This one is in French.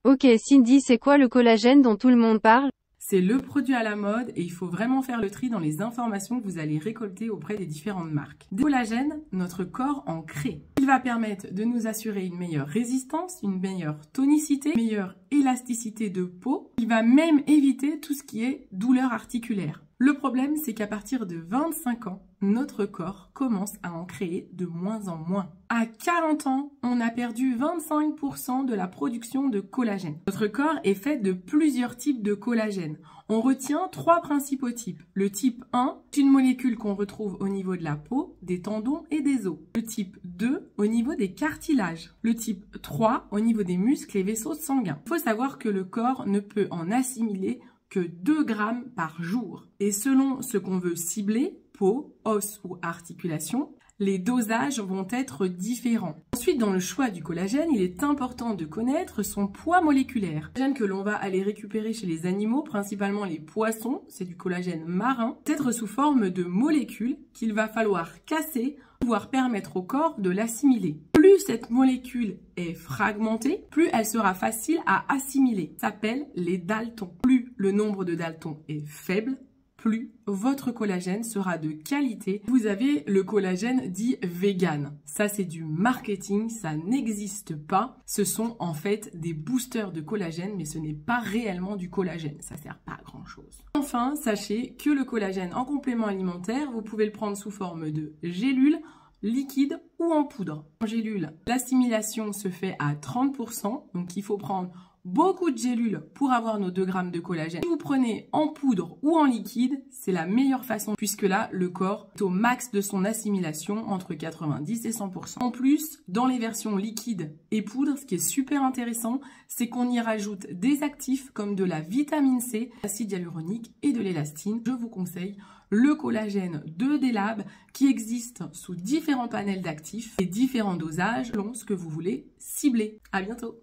Ok Cindy, c'est quoi le collagène dont tout le monde parle? C'est le produit à la mode et il faut vraiment faire le tri dans les informations que vous allez récolter auprès des différentes marques. Du collagène, notre corps en crée. Il va permettre de nous assurer une meilleure résistance, une meilleure tonicité, une meilleure élasticité de peau. Il va même éviter tout ce qui est douleur articulaire. Le problème, c'est qu'à partir de 25 ans, notre corps commence à en créer de moins en moins. À 40 ans, on a perdu 25% de la production de collagène. Notre corps est fait de plusieurs types de collagène. On retient 3 principaux types. Le type 1, c'est une molécule qu'on retrouve au niveau de la peau, des tendons et des os. Le type 2, au niveau des cartilages. Le type 3, au niveau des muscles et vaisseaux sanguins. Il faut savoir que le corps ne peut en assimiler que 2 grammes par jour. Et selon ce qu'on veut cibler, peau, os ou articulation, les dosages vont être différents. Ensuite, dans le choix du collagène, il est important de connaître son poids moléculaire. Le collagène que l'on va aller récupérer chez les animaux, principalement les poissons, c'est du collagène marin, peut être sous forme de molécules qu'il va falloir casser pour pouvoir permettre au corps de l'assimiler. Plus cette molécule est fragmentée, plus elle sera facile à assimiler. Ça s'appelle les daltons. Plus le nombre de daltons est faible, plus votre collagène sera de qualité. Vous avez le collagène dit vegan. Ça, c'est du marketing, ça n'existe pas. Ce sont en fait des boosters de collagène, mais ce n'est pas réellement du collagène. Ça sert pas à grand chose. Enfin, sachez que le collagène en complément alimentaire, vous pouvez le prendre sous forme de gélules, liquide ou en poudre. En gélule, l'assimilation se fait à 30%, donc il faut prendre beaucoup de gélules pour avoir nos 2 grammes de collagène. Si vous prenez en poudre ou en liquide, c'est la meilleure façon puisque là, le corps est au max de son assimilation entre 90 et 100%. En plus, dans les versions liquide et poudre, ce qui est super intéressant, c'est qu'on y rajoute des actifs comme de la vitamine C, l'acide hyaluronique et de l'élastine. Je vous conseille le collagène de Delab qui existe sous différents panels d'actifs et différents dosages selon ce que vous voulez cibler. À bientôt!